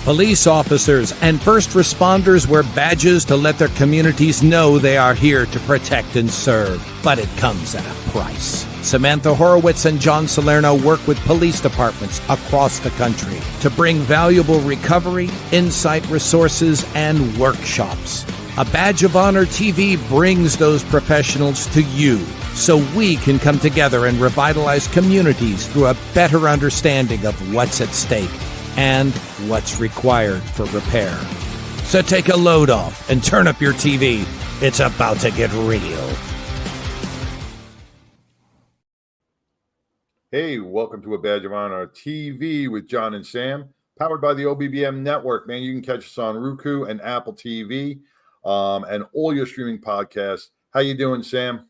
Police officers and first responders wear badges to let their communities know they are here to protect and serve. But it comes at a price. Samantha Horwitz and John Salerno work with police departments across the country to bring valuable recovery, insight resources, and workshops. A Badge of Honor TV brings those professionals to you so we can come together and revitalize communities through a better understanding of what's at stake and what's required for repair. So take a load off and turn up your TV. It's about to get real. Hey, welcome to A Badge of Honor TV with John and Sam, powered by the OBBM network. Man, you can catch us on Roku and Apple TV and all your streaming podcasts. How you doing, Sam?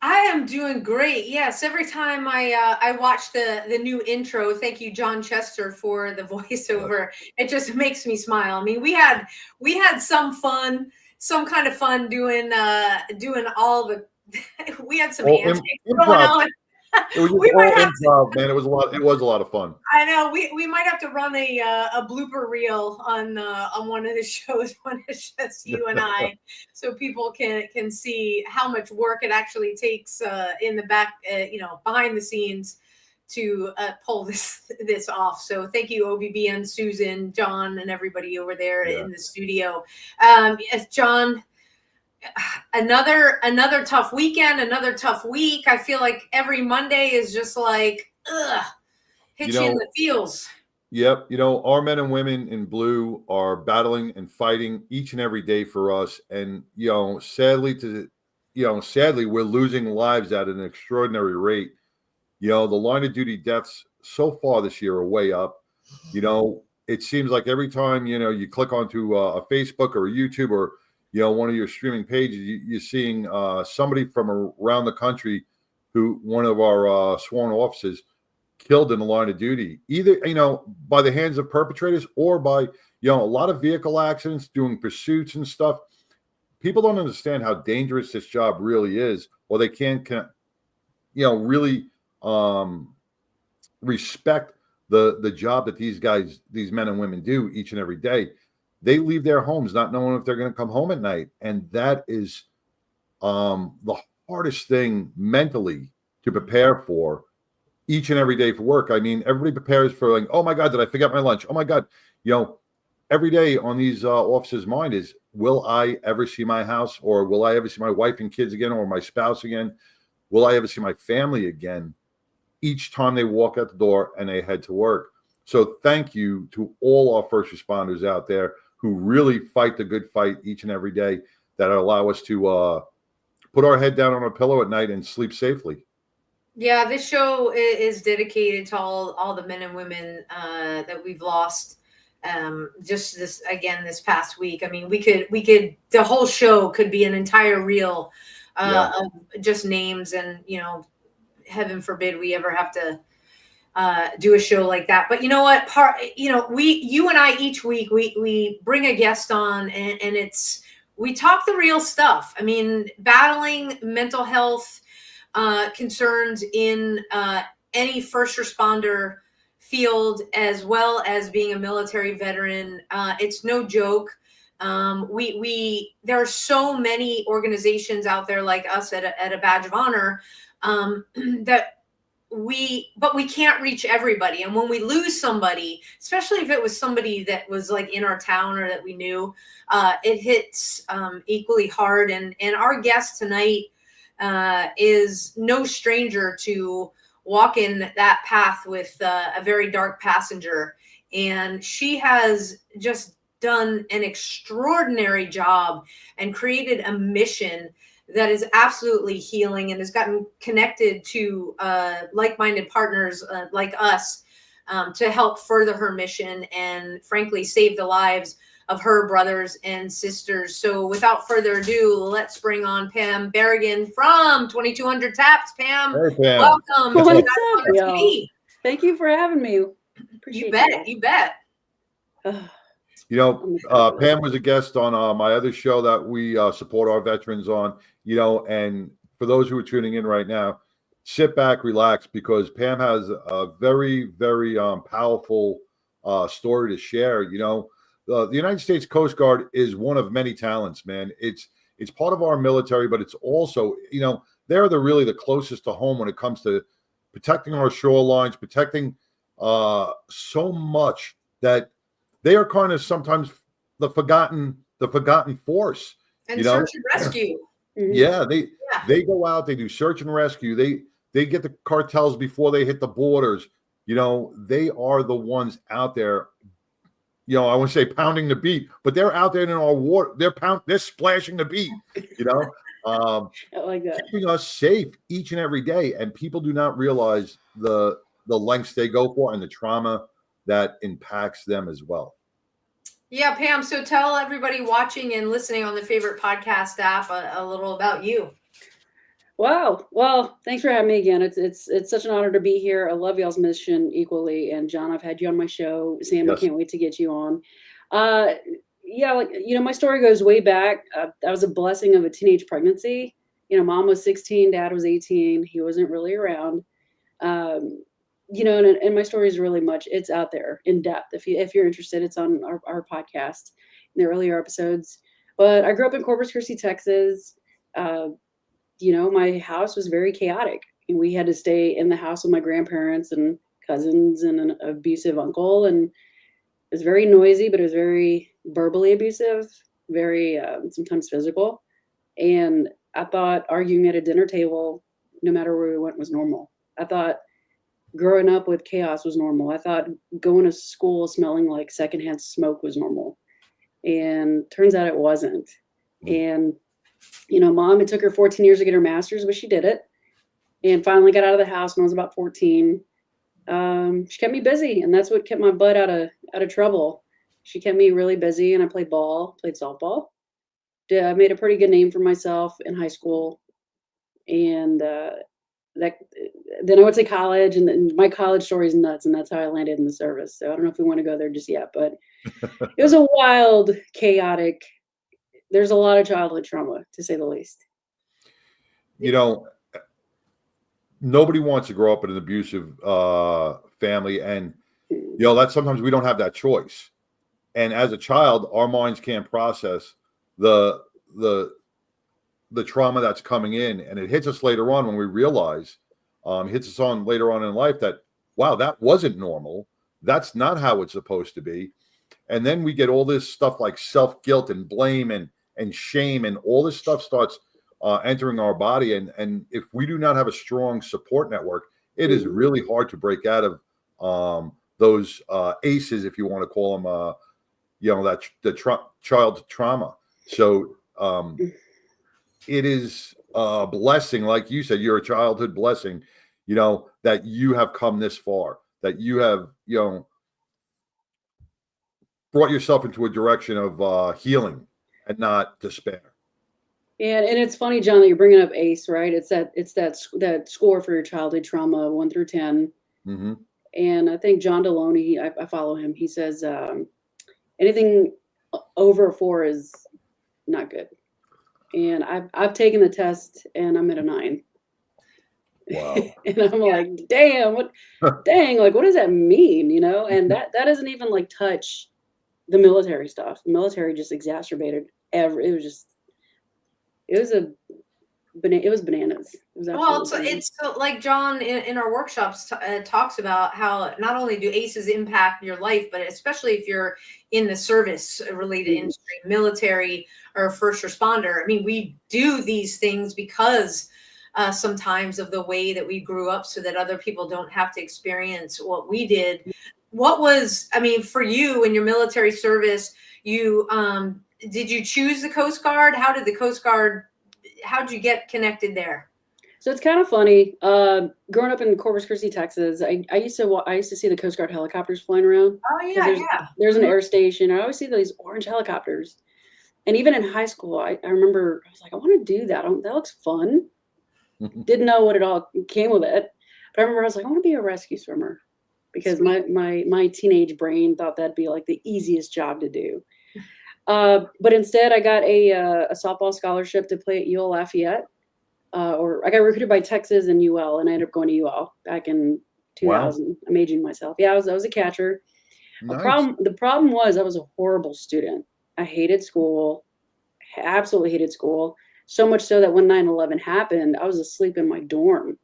I am doing great. Yes, every time I watch the new intro, thank you, John Chester, for the voiceover. It just makes me smile. I mean, we had some fun, some kind of fun doing all the. We had some antics going on. It was just all improv, man. It was a lot of fun. I know. We might have to run a blooper reel on one of the shows when it's just you and I, so people can see how much work it actually takes in the back, behind the scenes to pull this off. So thank you, OBBN, Susan, John, and everybody over there in the studio. Yes, John. Another tough weekend, another tough week. I feel like every Monday is just like, hit you in the feels. Yep. Our men and women in blue are battling and fighting each and every day for us. And, sadly, we're losing lives at an extraordinary rate. The line of duty deaths so far this year are way up. It seems like every time, you click onto a Facebook or a YouTube or one of your streaming pages, you're seeing somebody from around the country who one of our sworn officers killed in the line of duty, either, by the hands of perpetrators or by, a lot of vehicle accidents, doing pursuits and stuff. People don't understand how dangerous this job really is, or they can't really respect the job that these men and women do each and every day. They leave their homes not knowing if they're going to come home at night. And that is the hardest thing mentally to prepare for each and every day for work. I mean, everybody prepares for like, oh my God, did I forget my lunch? Oh my God. Every day on these officers' mind is, will I ever see my house, or will I ever see my wife and kids again, or my spouse again? Will I ever see my family again? Each time they walk out the door and they head to work. So thank you to all our first responders out there who really fight the good fight each and every day, that allow us to put our head down on a pillow at night and sleep safely. Yeah, this show is dedicated to all the men and women that we've lost just this past week. I mean, we could the whole show could be an entire reel of just names, and heaven forbid we ever have to do a show like that. But you know what, you and I each week we bring a guest on, and we talk the real stuff. I mean, battling mental health concerns in any first responder field, as well as being a military veteran, it's no joke. There are so many organizations out there like us at a Badge of Honor but we can't reach everybody. And when we lose somebody, especially if it was somebody that was like in our town or that we knew, it hits equally hard. And our guest tonight is no stranger to walking that path with a very dark passenger. And she has just done an extraordinary job and created a mission that is absolutely healing, and has gotten connected to like-minded partners like us to help further her mission and, frankly, save the lives of her brothers and sisters. So without further ado, let's bring on Pam Barragan from 2200 Taps. Pam, hey, Pam. Welcome. What's up, y'all? Thank you for having me. You bet. Pam was a guest on my other show that we support our veterans on, and for those who are tuning in right now, sit back, relax, because Pam has a very, very powerful story to share. The United States Coast Guard is one of many talents, man. It's part of our military, but it's also, they're really the closest to home when it comes to protecting our shorelines, protecting so much that they are kind of sometimes the forgotten force. And search and rescue. Yeah, they go out, they do search and rescue. They get the cartels before they hit the borders. They are the ones out there. I want to say pounding the beat, but they're out there in our water. They're splashing the beat. I like that. Keeping us safe each and every day. And people do not realize the lengths they go for and the trauma that impacts them as well. Yeah, Pam. So tell everybody watching and listening on the favorite podcast app a little about you. Wow. Well, thanks for having me again. It's such an honor to be here. I love y'all's mission equally. And John, I've had you on my show. Sam, Yes. I can't wait to get you on. My story goes way back. I was a blessing of a teenage pregnancy. Mom was 16, dad was 18. He wasn't really around. And my story is really it's out there in depth. If you're interested, it's on our podcast in the earlier episodes. But I grew up in Corpus Christi, Texas. My house was very chaotic, and we had to stay in the house with my grandparents and cousins and an abusive uncle. And it was very noisy, but it was very verbally abusive, very sometimes physical. And I thought arguing at a dinner table, no matter where we went, was normal. I thought growing up with chaos was normal. I thought going to school smelling like secondhand smoke was normal. And turns out it wasn't. And, Mom, it took her 14 years to get her master's, but she did it. And finally got out of the house when I was about 14. She kept me busy, and that's what kept my butt out of trouble. She kept me really busy, and I played softball. I made a pretty good name for myself in high school. And then I went to college, and my college story is nuts, and that's how I landed in the service. So I don't know if we want to go there just yet, but it was a wild, chaotic. There's a lot of childhood trauma, to say the least. Nobody wants to grow up in an abusive family, and that sometimes we don't have that choice. And as a child, our minds can't process the trauma that's coming in, and it hits us later on when we realize, hits us on later on in life that, wow, that wasn't normal. That's not how it's supposed to be. And then we get all this stuff like self-guilt and blame and shame, and all this stuff starts entering our body. And if we do not have a strong support network, it is really hard to break out of those ACEs, if you want to call them, child trauma. So it is a blessing, like you said, you're a childhood blessing, that you have come this far, that you have, brought yourself into a direction of healing and not despair. And it's funny, John, that you're bringing up ACE, right? It's that score for your childhood trauma, 1 through 10. Mm-hmm. And I think John Deloney, I follow him. He says anything over a 4 is not good. And I've taken the test, and I'm at a 9. Wow. And I'm like, damn, what does that mean? And that doesn't even touch the military stuff. The military just exacerbated it was bananas. It's like John in our workshops talks about how not only do ACEs impact your life, but especially if you're in the service related industry, military or first responder. I mean, we do these things because sometimes of the way that we grew up, so that other people don't have to experience what we did. What was, for you in your military service, did you choose the Coast Guard? How'd you get connected there? So it's kind of funny. Growing up in Corpus Christi, Texas, I used to see the Coast Guard helicopters flying around. Oh yeah, there's an air station. I always see these orange helicopters. And even in high school, I remember I was like, I want to do that. That looks fun. Didn't know what it all came with it. But I remember I was like, I want to be a rescue swimmer, because my teenage brain thought that'd be like the easiest job to do. But instead, I got a softball scholarship to play at UL Lafayette. Or I got recruited by Texas and UL, and I ended up going to UL back in 2000. Wow. I'm aging myself. Yeah, I was a catcher. Nice. The problem was I was a horrible student. I hated school, absolutely hated school. So much so that when 9/11 happened, I was asleep in my dorm.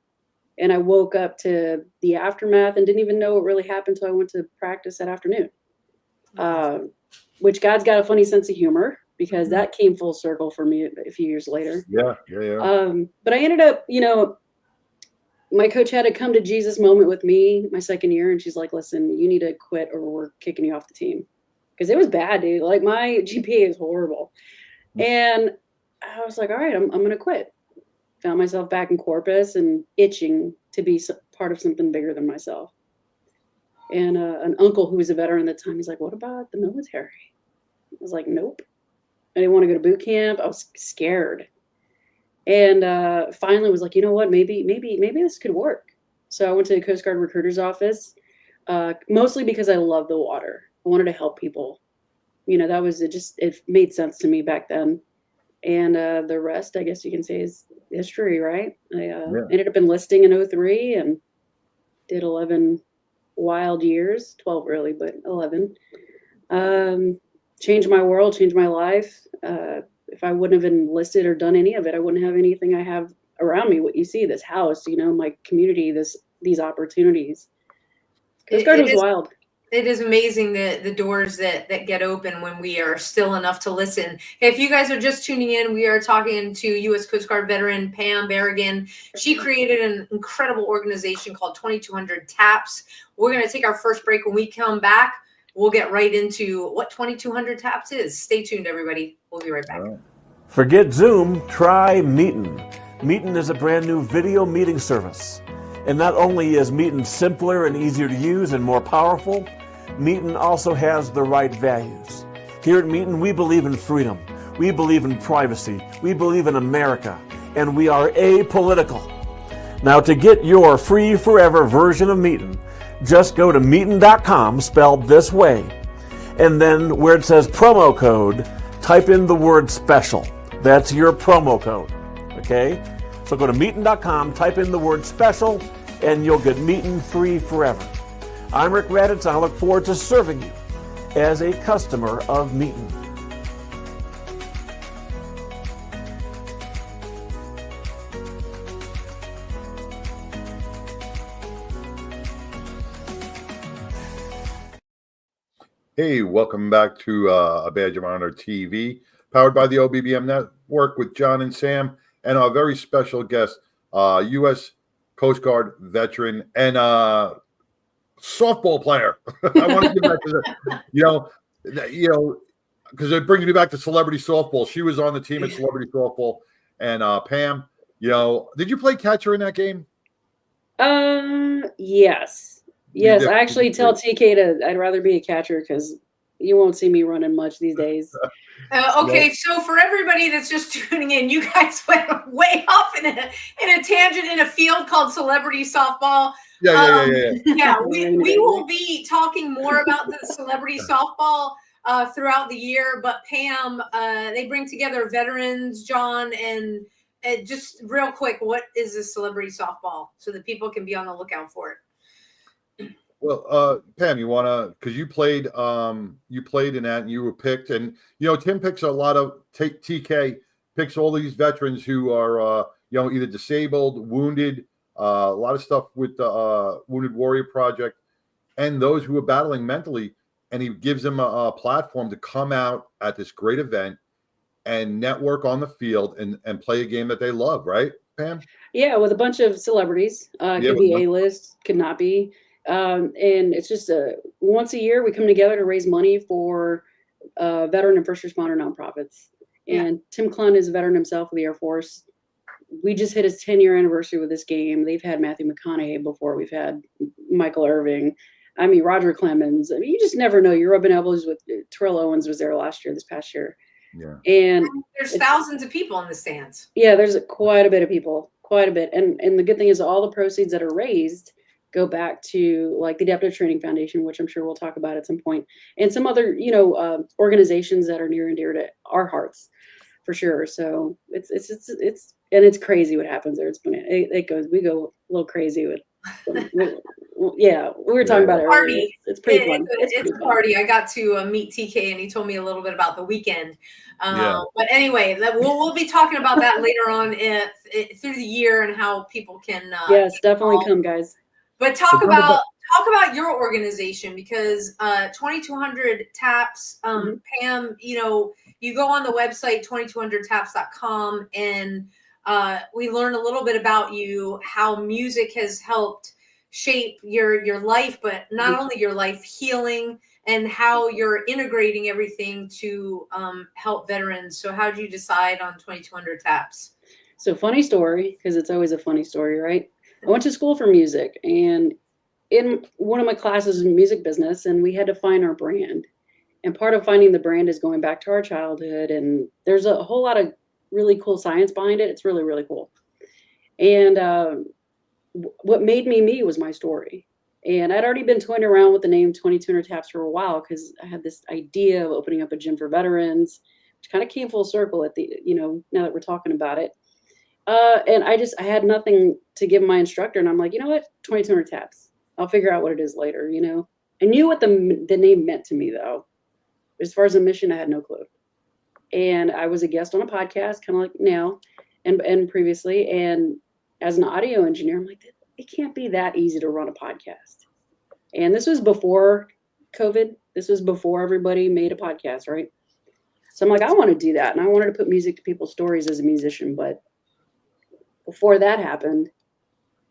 And I woke up to the aftermath and didn't even know what really happened until I went to practice that afternoon. Which God's got a funny sense of humor, because that came full circle for me a few years later. Yeah. But I ended up, my coach had a come to Jesus moment with me my second year, and she's like, listen, you need to quit or we're kicking you off the team. Because it was bad, dude. Like, my GPA is horrible. And I was like, all right, I'm going to quit. Found myself back in Corpus and itching to be part of something bigger than myself. And an uncle who was a veteran at the time, he's like, what about the military? I was like, nope. I didn't want to go to boot camp. I was scared. And finally was like, you know what, maybe this could work. So I went to the Coast Guard recruiter's office, mostly because I love the water. I wanted to help people. That was it made sense to me back then. And the rest, I guess you can say, is history, right? I ended up enlisting in 2003 and did 11 wild years, 12 really, but 11. Changed my world, changed my life. If I wouldn't have enlisted or done any of it, I wouldn't have anything I have around me. What you see, this house, my community, these opportunities. Coast Guard was wild. It is amazing the doors that get open when we are still enough to listen. If you guys are just tuning in, we are talking to U.S. Coast Guard veteran Pam Barragan. She created an incredible organization called 2200 TAPS. We're going to take our first break. When we come back, we'll get right into what 2200 TAPS is. Stay tuned, everybody. We'll be right back. Forget Zoom, try Meetin. Meetin is a brand new video meeting service. And not only is Meetin simpler and easier to use and more powerful, Meetin also has the right values. Here at Meetin, we believe in freedom. We believe in privacy. We believe in America. And we are apolitical. Now, to get your free forever version of Meetin, just go to Meetin.com, spelled this way. And then where it says promo code, type in the word special. That's your promo code. Okay? So go to Meetin.com, type in the word special, and you'll get Meetin free forever. I'm Rick Raditz, and I look forward to serving you as a customer of Meetin. Hey, welcome back to A Badge of Honor TV, powered by the OBBM Network with John and Sam, and our very special guest, U.S. Coast Guard veteran and softball player. I want to give back to the, because it brings me back to celebrity softball. She was on the team at celebrity softball, and Pam, did you play catcher in that game? Yes. Yes, I actually tell TK I'd rather be a catcher because you won't see me running much these days. Okay, so for everybody that's just tuning in, you guys went way off in a tangent in a field called celebrity softball. Yeah, we will be talking more about the celebrity softball throughout the year. But Pam, they bring together veterans, John, and just real quick, what is this celebrity softball so that people can be on the lookout for it? Well, Pam, you want to, because you played in that and you were picked, and Tim picks a lot of TK picks all these veterans who are either disabled, wounded, a lot of stuff with the Wounded Warrior Project, and those who are battling mentally, and he gives them a platform to come out at this great event and network on the field and play a game that they love, right, Pam? Yeah, with a bunch of celebrities. Could be A-list, could not be. And it's just once a year we come together to raise money for veteran and first responder nonprofits. And Tim Clunn is a veteran himself of the Air Force. We just hit his 10-year anniversary with this game. They've had Matthew McConaughey before. We've had Michael Irving. I mean, Roger Clemens. I mean, you just never know. You're rubbing elbows with Terrell Owens was there this past year. Yeah. And there's thousands of people in the stands. Yeah, there's quite a bit of people, quite a bit. And the good thing is all the proceeds that are raised go back to like the Adaptive Training Foundation, which I'm sure we'll talk about at some point, and some other, organizations that are near and dear to our hearts for sure. So it's crazy what happens there. We go a little crazy with Yeah, we were talking about it earlier. Party. It's pretty fun. It's pretty a fun. party. I got to meet TK, and he told me a little bit about the weekend. Yeah. But anyway, we'll be talking about that later on through the year and how people can. Yes, definitely come, guys. But talk about your organization, because 2200 Taps, Pam, you go on the website 2200taps.com, and we learn a little bit about you, how music has helped shape your life, but not only your life, healing, and how you're integrating everything to help veterans. So how did you decide on 2200 Taps? So funny story, because it's always a funny story, right? I went to school for music, and in one of my classes in music business, and we had to find our brand. And part of finding the brand is going back to our childhood. And there's a whole lot of really cool science behind it. It's really, really cool. And what made me was my story. And I'd already been toying around with the name 2200 Taps for a while, because I had this idea of opening up a gym for veterans, which kind of came full circle at the, now that we're talking about it. And I had nothing to give my instructor. And I'm like, you know what? 2200 Taps. I'll figure out what it is later, I knew what the name meant to me, though. As far as a mission, I had no clue. And I was a guest on a podcast, kind of like now and previously. And as an audio engineer, I'm like, it can't be that easy to run a podcast. And this was before COVID. This was before everybody made a podcast, right? So I'm like, I want to do that. And I wanted to put music to people's stories as a musician. But before that happened,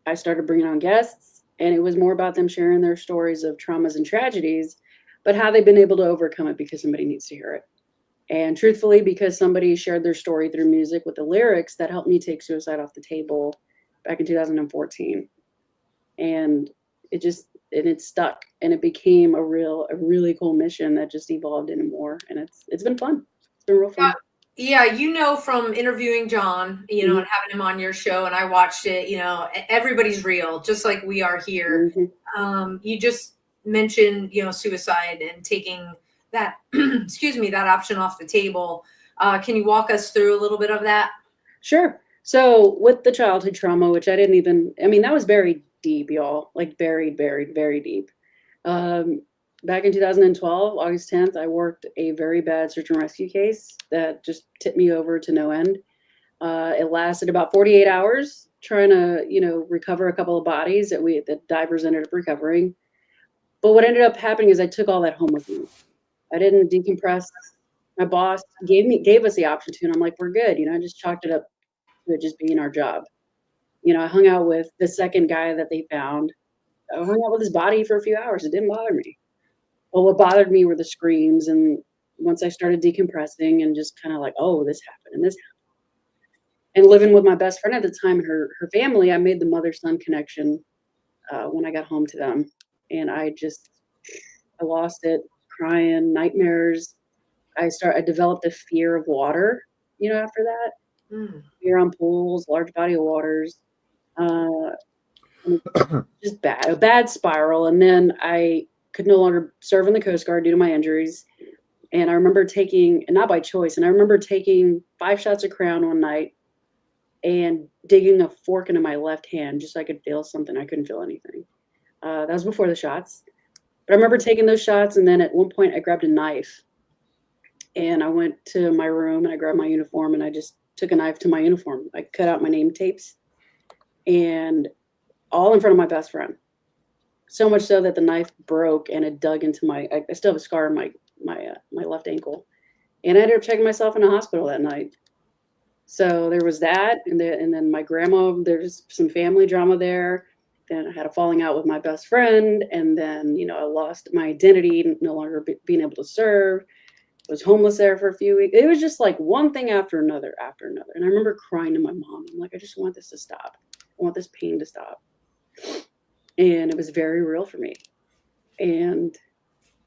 I started bringing on guests, and it was more about them sharing their stories of traumas and tragedies, but how they've been able to overcome it because somebody needs to hear it. And truthfully, because somebody shared their story through music with the lyrics, that helped me take suicide off the table back in 2014. And it stuck, and it became a really cool mission that just evolved into more. And it's been fun. It's been real fun. Yeah, from interviewing John, and having him on your show, and I watched it, everybody's real, just like we are here. Mm-hmm. You just mentioned, suicide and taking that, that option off the table. Can you walk us through a little bit of that? Sure. So with the childhood trauma, which that was buried deep, y'all, like buried very deep. Back in 2012, August 10th, I worked a very bad search and rescue case that just tipped me over to no end. It lasted about 48 hours trying to, recover a couple of bodies that divers ended up recovering. But what ended up happening is I took all that home with me. I didn't decompress. My boss gave us the option to, and I'm like, we're good. I just chalked it up to it just being our job. I hung out with the second guy that they found. I hung out with his body for a few hours. It didn't bother me. Well, what bothered me were the screams. And once I started decompressing and just kind of like, oh, this happened and this happened. And living with my best friend at the time, her family, I made the mother-son connection when I got home to them. And I lost it, crying, nightmares. I developed a fear of water, after that. Fear on pools, large body of waters. Just a bad spiral. And then I could no longer serve in the Coast Guard due to my injuries. And I remember taking, and not by choice, and I remember taking 5 shots of Crown one night and digging a fork into my left hand just so I could feel something. I couldn't feel anything. That was before the shots. But I remember taking those shots, and then at one point I grabbed a knife. And I went to my room, and I grabbed my uniform, and I just took a knife to my uniform. I cut out my name tapes, and all in front of my best friend. So much so that the knife broke and it dug into I still have a scar on my left ankle. And I ended up checking myself in a hospital that night. So there was that. And then my grandma, there's some family drama there. Then I had a falling out with my best friend. And then, I lost my identity, no longer being able to serve. I was homeless there for a few weeks. It was just like one thing after another. And I remember crying to my mom. I'm like, I just want this to stop. I want this pain to stop. And it was very real for me. And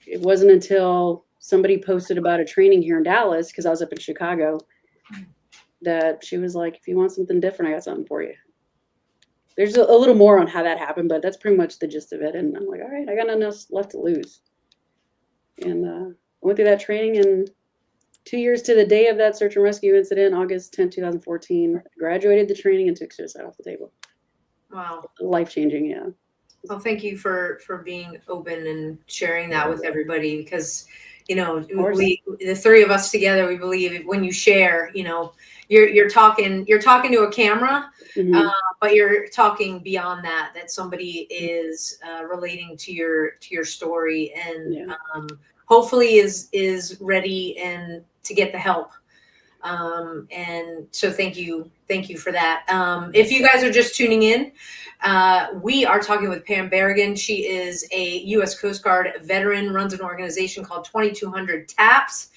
it wasn't until somebody posted about a training here in Dallas, because I was up in Chicago, that she was like, if you want something different, I got something for you. There's a little more on how that happened, but that's pretty much the gist of it. And I'm like, all right, I got nothing else left to lose. And I went through that training, and 2 years to the day of that search and rescue incident, August 10, 2014, graduated the training and took suicide off the table. Wow. Life-changing, yeah. Well, thank you for being open and sharing that with everybody, because, you know, the three of us together, we believe when you share, you know, you're talking to a camera, but you're talking beyond that somebody is relating to your story, and hopefully is ready and to get the help. And so thank you for that. If you guys are just tuning in, we are talking with Pam Barragan. She is a U.S. Coast Guard veteran, runs an organization called 2200 TAPS.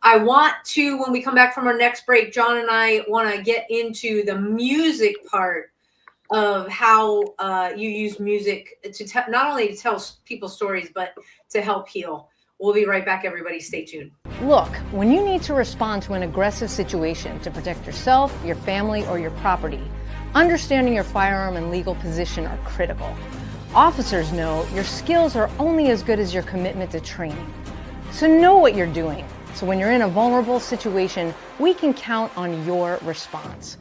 I want to, when we come back from our next break, John and I want to get into the music part of how you use music to not only to tell people stories, but to help heal. We'll be right back, everybody. Stay tuned. Look, when you need to respond to an aggressive situation to protect yourself, your family, or your property, understanding your firearm and legal position are critical. Officers know your skills are only as good as your commitment to training. So know what you're doing. So when you're in a vulnerable situation, we can count on your response.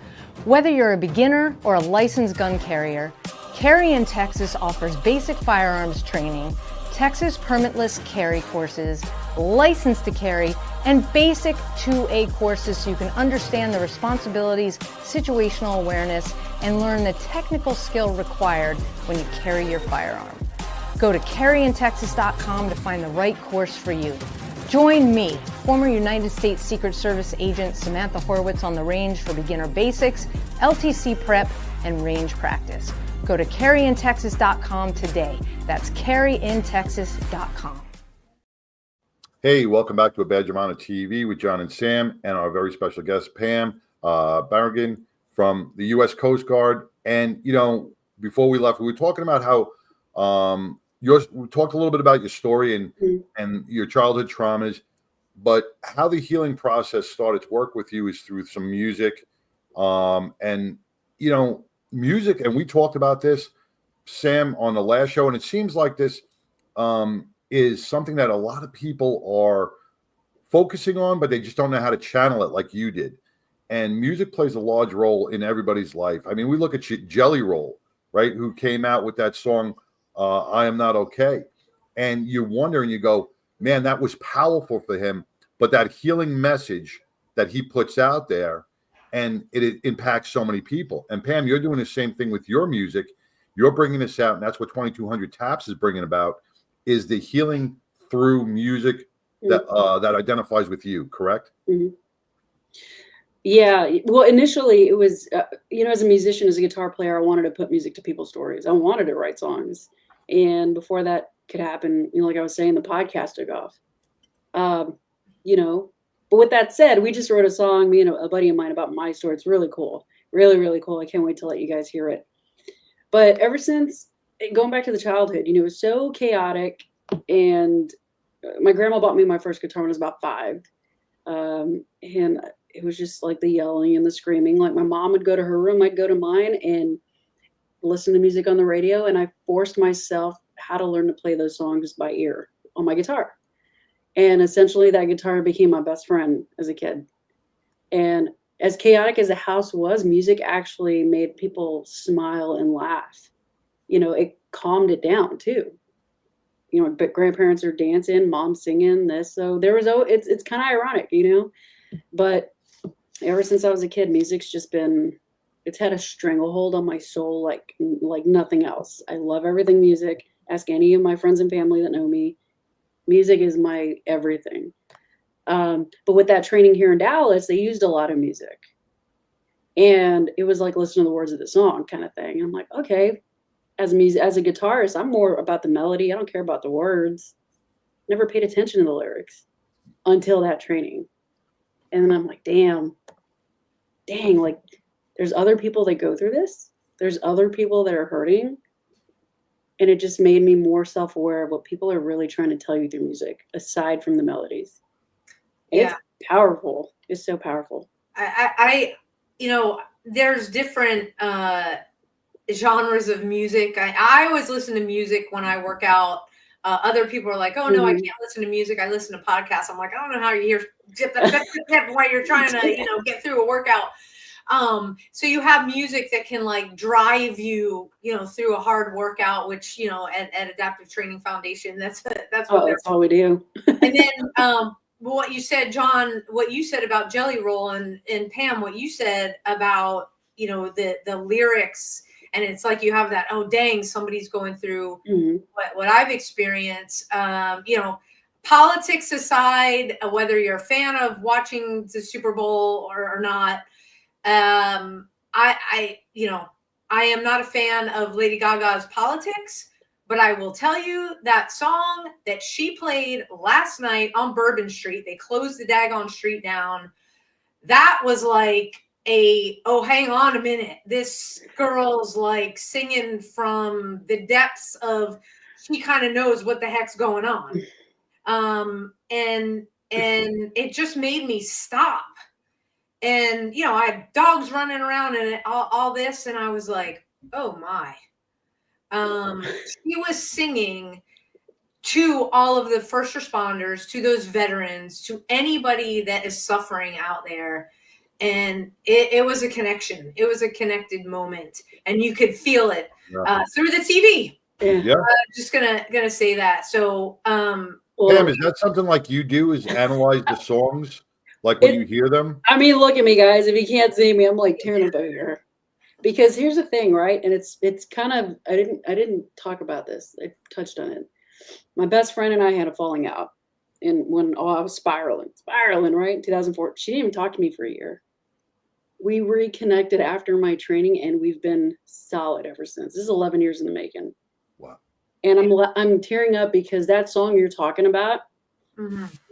Whether you're a beginner or a licensed gun carrier, Carry in Texas offers basic firearms training, Texas permitless carry courses, license to carry, and basic 2A courses so you can understand the responsibilities, situational awareness, and learn the technical skill required when you carry your firearm. Go to carryintexas.com to find the right course for you. Join me, former United States Secret Service agent Samantha Horwitz, on the range for beginner basics, LTC prep, and range practice. Go to carryintexas.com today. That's carryintexas.com. Hey, welcome back to A Badge of Honor TV with John and Sam and our very special guest, Pam Barragan from the U.S. Coast Guard. And, you know, before we left, we were talking about how we talked a little bit about your story and your childhood traumas, but how the healing process started to work with you is through some music. And, you know, music, and we talked about this, Sam, on the last show, and it seems like this is something that a lot of people are focusing on, but they just don't know how to channel it like you did. And music plays a large role in everybody's life. I mean, we look at Jelly Roll, right, who came out with that song, I Am Not Okay. And you wonder and you go, man, that was powerful for him. But that healing message that he puts out there, and it impacts so many people. And Pam, you're doing the same thing with your music. You're bringing this out, and that's what 2200 TAPS is bringing about, is the healing through music that that identifies with you, correct? Mm-hmm. Yeah. Well, initially it was, you know, as a musician, as a guitar player, I wanted to put music to people's stories. I wanted to write songs. And before that could happen, you know, like I was saying, the podcast took off. You know, but with that said, we just wrote a song, me and a buddy of mine, about my story. It's really cool. Really, really cool. I can't wait to let you guys hear it. But ever since, going back to the childhood, you know, it was so chaotic. And my grandma bought me my first guitar when I was about 5. And it was just like the yelling and the screaming. Like my mom would go to her room, I'd go to mine and listen to music on the radio. And I forced myself how to learn to play those songs by ear on my guitar. And essentially that guitar became my best friend as a kid. And as chaotic as the house was, music actually made people smile and laugh. You know, it calmed it down too. You know, but grandparents are dancing, mom singing this. So there was, it's kind of ironic, you know, but ever since I was a kid, music's just been, it's had a stranglehold on my soul like nothing else. I love everything music. Ask any of my friends and family that know me. Music is my everything. But with that training here in Dallas, they used a lot of music. And it was like listening to the words of the song kind of thing. And I'm like, okay, as a guitarist, I'm more about the melody. I don't care about the words. Never paid attention to the lyrics until that training. And then I'm like, dang, like there's other people that go through this. There's other people that are hurting. And it just made me more self-aware of what people are really trying to tell you through music, aside from the melodies. Yeah. It's powerful. It's so powerful. I you know, there's different genres of music. I always listen to music when I work out. Other people are like, oh no, I can't listen to music. I listen to podcasts. I'm like, I don't know how you hear while you're trying to, you know, get through a workout. So you have music that can like drive you, through a hard workout, which, at Adaptive Training Foundation, that's what That's they're all we do. And then what you said, John, what you said about Jelly Roll, and Pam, what you said about, the lyrics, and it's like you have that, oh dang, somebody's going through what I've experienced. Politics aside, whether you're a fan of watching the Super Bowl or not, I am not a fan of Lady Gaga's politics, but I will tell you that song that she played last night on Bourbon Street, they closed the daggone street down. That was like hang on a minute. This girl's like singing from the depths of, she kind of knows what the heck's going on. And it just made me stop. And, I had dogs running around and all this. And I was like, oh my. She was singing to all of the first responders, to those veterans, to anybody that is suffering out there. And it was a connection. It was a connected moment, and you could feel it through the TV. Yeah. Just gonna say that. So, Pam, is that something like you do? Is analyze the songs, like when you hear them? I mean, look at me, guys. If you can't see me, I'm like tearing up over here. Because here's the thing, right? And it's kind of, I didn't talk about this. I touched on it. My best friend and I had a falling out, and when I was spiraling, right? In 2004, she didn't even talk to me for a year. We reconnected after my training, and we've been solid ever since. This is 11 years in the making. Wow. And I'm tearing up because that song you're talking about,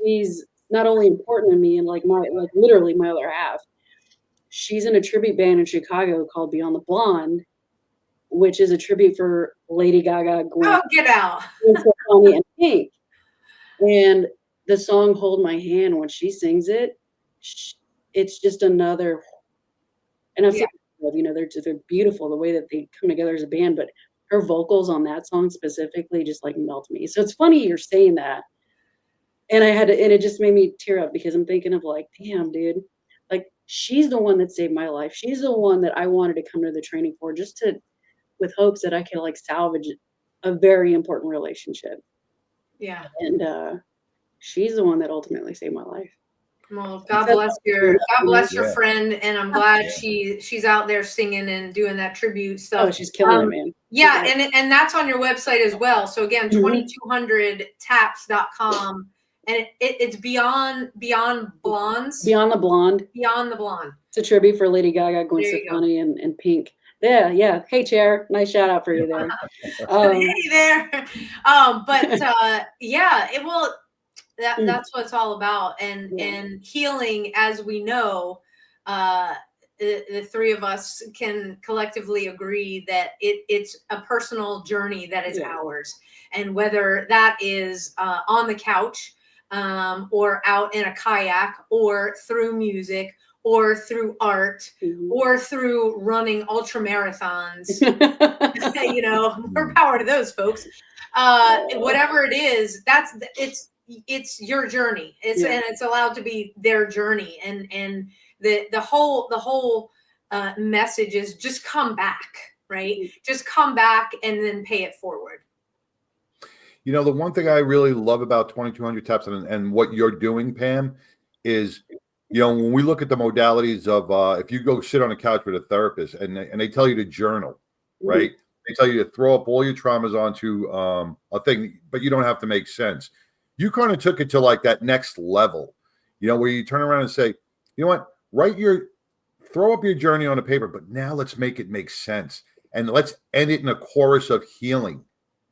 he's not only important to me and literally my other half. She's in a tribute band in Chicago called Beyond the Blonde, which is a tribute for Lady Gaga, Gwen, get out, and Pink. And the song "Hold My Hand," when she sings it, it's just another. And I've said, they're beautiful the way that they come together as a band, but her vocals on that song specifically just like melt me. So it's funny you're saying that, and and it just made me tear up because I'm thinking of like, damn, dude, like she's the one that saved my life. She's the one that I wanted to come to the training for, with hopes that I could like salvage a very important relationship. Yeah. And she's the one that ultimately saved my life. Well, God bless your friend, and I'm glad she's out there singing and doing that tribute stuff. Oh, she's killing it, man. Yeah, and that's on your website as well. So again, 2200taps.com, and it's Beyond Blondes. Beyond the Blonde. Beyond the Blonde. It's a tribute for Lady Gaga, Gwen Stefani, and Pink. Yeah. Hey, Chair. Nice shout out for you there. Hey there. That's what it's all about. And healing, as we know, the three of us can collectively agree that it's a personal journey that is ours. And whether that is on the couch or out in a kayak or through music or through art or through running ultra marathons, more power to those folks. Whatever it is, it's your journey. And it's allowed to be their journey. And the whole message is just come back, right? Just come back and then pay it forward. The one thing I really love about 2200 Taps and what you're doing, Pam, is, when we look at the modalities of if you go sit on a couch with a therapist and they tell you to journal, right? They tell you to throw up all your traumas onto a thing, but you don't have to make sense. You kind of took it to like that next level, where you turn around and say, you know what, throw up your journey on a paper, but now let's make it make sense. And let's end it in a chorus of healing.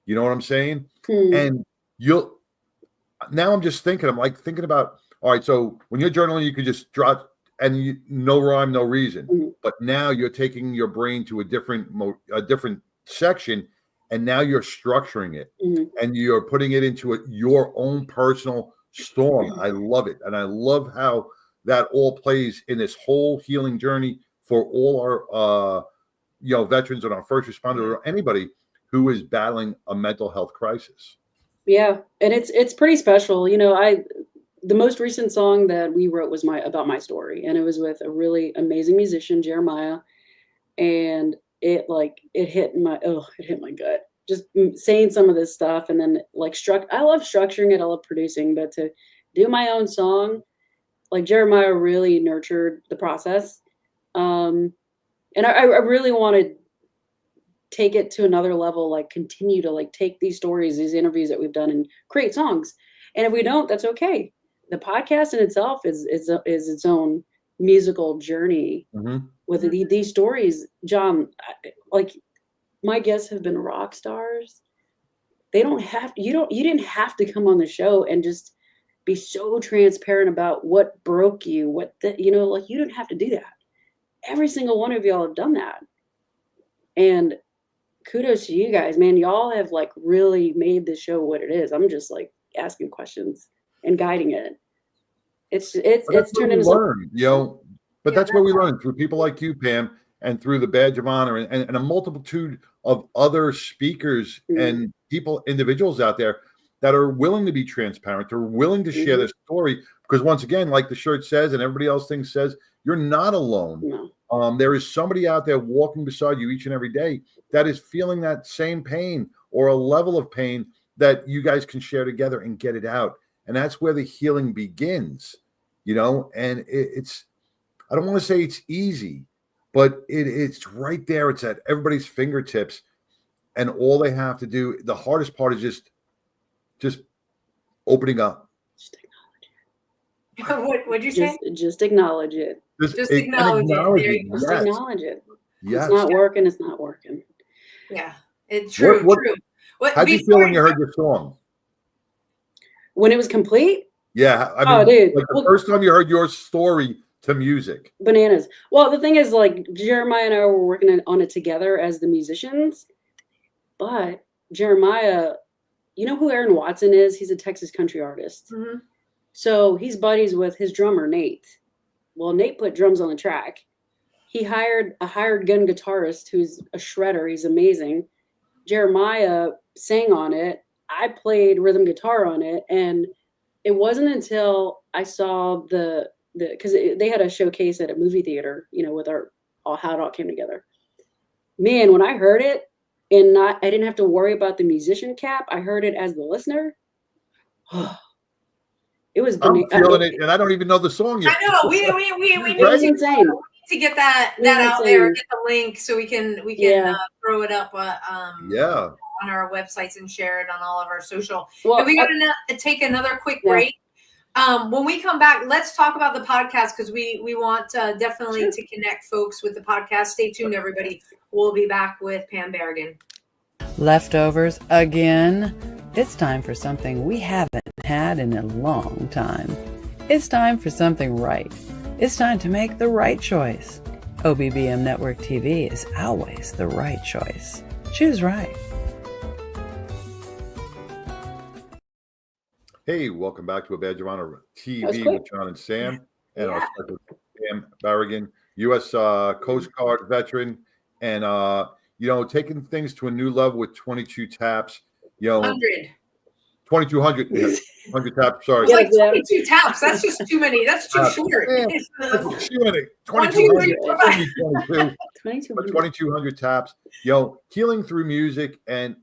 You know what I'm saying? And now I'm just thinking about, all right, so when you're journaling, you could just drop and no rhyme, no reason. But now you're taking your brain to a different section, and now you're structuring it and you're putting it into your own personal storm. I love it. And I love how that all plays in this whole healing journey for all our, veterans and our first responders or anybody who is battling a mental health crisis. Yeah. And it's pretty special. the most recent song that we wrote was about my story, and it was with a really amazing musician, Jeremiah, and it hit my gut. Just saying some of this stuff, and then I love structuring it, I love producing, but to do my own song, like Jeremiah really nurtured the process. And I really want to take it to another level, like continue to like take these stories, these interviews that we've done, and create songs. And if we don't, that's okay. The podcast in itself is its own musical journey. With these stories. John, like my guests have been rock stars. You didn't have to come on the show and just be so transparent about what broke you, you didn't have to do that. Every single one of y'all have done that. And kudos to you guys, man. Y'all have like really made the show what it is. I'm just like asking questions and guiding it. It's turned into learn, but that's what we learn through people like you, Pam, and through the Badge of Honor and a multitude of other speakers and individuals out there that are willing to be transparent. They're willing to share their story, because once again, like the shirt says and everybody else says, you're not alone. No. There is somebody out there walking beside you each and every day that is feeling that same pain or a level of pain that you guys can share together and get it out. And that's where the healing begins, and it's, I don't want to say it's easy, but it's right there. It's at everybody's fingertips, and all they have to do, the hardest part is just opening up. Just acknowledge it. What'd you say? Just acknowledge it. Just acknowledge it. Just acknowledge it. Yes. It's not working. It's not working. Yeah, it's true. True. How did you feel when you heard your song? When it was complete? Yeah, dude. Like the first time you heard your story to music. Bananas. Well, the thing is, like, Jeremiah and I were working on it together as the musicians, but Jeremiah, you know who Aaron Watson is? He's a Texas country artist. So he's buddies with his drummer, Nate. Well, Nate put drums on the track. He hired a hired gun guitarist who's a shredder. He's amazing. Jeremiah sang on it. I played rhythm guitar on it. And it wasn't until I saw because they had a showcase at a movie theater, with how it all came together. Man, when I heard it, and I didn't have to worry about the musician cap, I heard it as the listener. It was. I'm feeling it, and I don't even know the song yet. I know. We It was insane. To get that out there, get the link so we can throw it up on our websites and share it on all of our social. Well, we got to take another quick break. When we come back, let's talk about the podcast, because we want definitely to connect folks with the podcast. Stay tuned, everybody. We'll be back with Pam Barragan. Leftovers again? It's time for something we haven't had in a long time. It's time for something right. It's time to make the right choice. OBBM Network TV is always the right choice. Choose right. Hey, welcome back to a Badge of Honor TV with John and Sam, and our special Pam Barragan, U.S. Coast Guard veteran, and taking things to a new level with 22 taps. 2,200 taps. Sorry, like 22 taps. That's just too many. That's too short. Too many. 2,200. 2,200 taps. Healing through music, and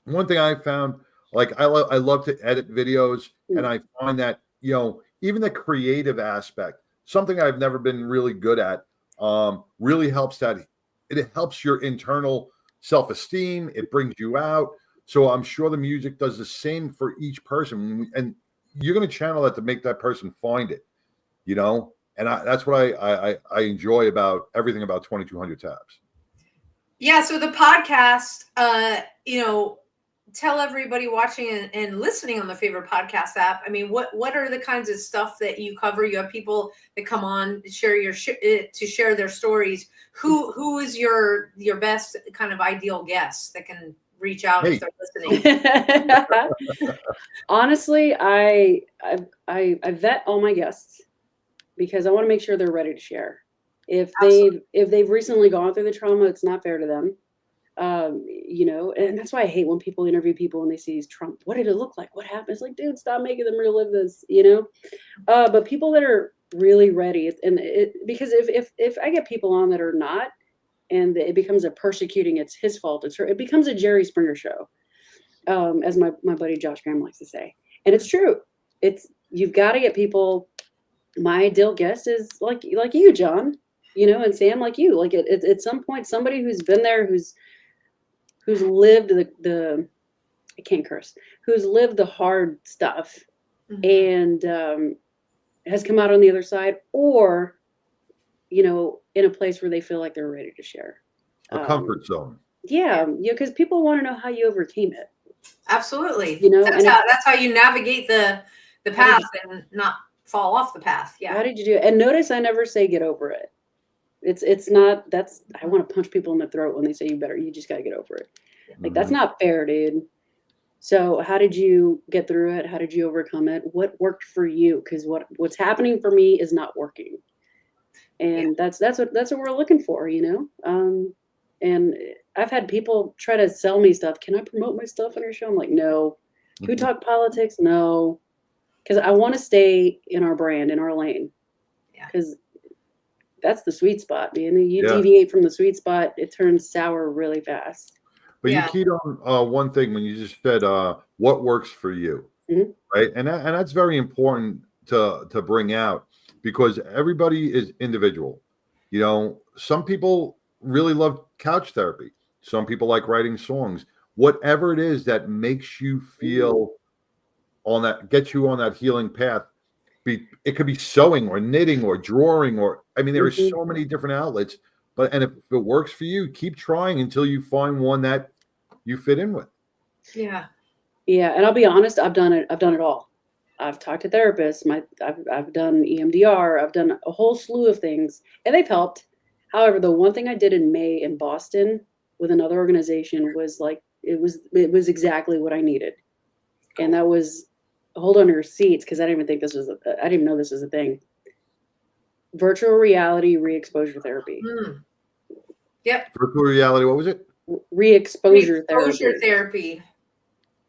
one thing I found. Like I love to edit videos, and I find that even the creative aspect, something I've never been really good at, really helps. That it helps your internal self-esteem. It brings you out. So I'm sure the music does the same for each person, and you're going to channel that to make that person find it. And that's what I enjoy about everything about 2,200 taps. Yeah. So the podcast, tell everybody watching and listening on the favorite podcast app. I mean, what are the kinds of stuff that you cover? You have people that come on to share their stories. Who is your best kind of ideal guest that can reach out if they're listening? Honestly, I vet all my guests because I want to make sure they're ready to share. If they've recently gone through the trauma, it's not fair to them. You know, and that's why I hate when people interview people when they see Trump. What did it look like? What happened? It's like, dude, stop making them relive this, you know? But people that are really ready, because if I get people on that are not, and it becomes a persecuting, it's his fault, it becomes a Jerry Springer show, as my buddy Josh Graham likes to say. And it's true. You've got to get people. My ideal guest is like you, John, you know, and Sam, like you, like at some point, somebody who's been there, who's lived I can't curse, who's lived the hard stuff, and has come out on the other side, or, you know, in a place where they feel like they're ready to share. A comfort zone. Yeah, because people want to know how you overcame it. Absolutely. You know, that's how you navigate the path and not fall off the path. Yeah. How did you do it? And notice I never say get over it. It's not, I want to punch people in the throat when they say you just got to get over it. Like, that's not fair, dude. So how did you get through it? How did you overcome it? What worked for you? Because what's happening for me is not working. And that's what we're looking for, you know? And I've had people try to sell me stuff. Can I promote my stuff on your show? I'm like, no. Can we talk politics? No. Because I want to stay in our brand, in our lane. Yeah. Because that's the sweet spot, man. You deviate from the sweet spot, it turns sour really fast. But you keyed on one thing when you just said what works for you, right? And that's very important to bring out, because everybody is individual. You know, some people really love couch therapy. Some people like writing songs. Whatever it is that makes you feel gets you on that healing path. It could be sewing or knitting or drawing, or there are so many different outlets. And if it works for you, keep trying until you find one that you fit in with. Yeah. Yeah. And I'll be honest, I've done it all. I've talked to therapists. I've done EMDR. I've done a whole slew of things, and they've helped. However, the one thing I did in May in Boston with another organization was like, it was exactly what I needed. And that was, hold on to your seats, because I didn't even know this was a thing. Virtual reality re-exposure therapy. Yep. Virtual reality, what was it? Re-exposure therapy.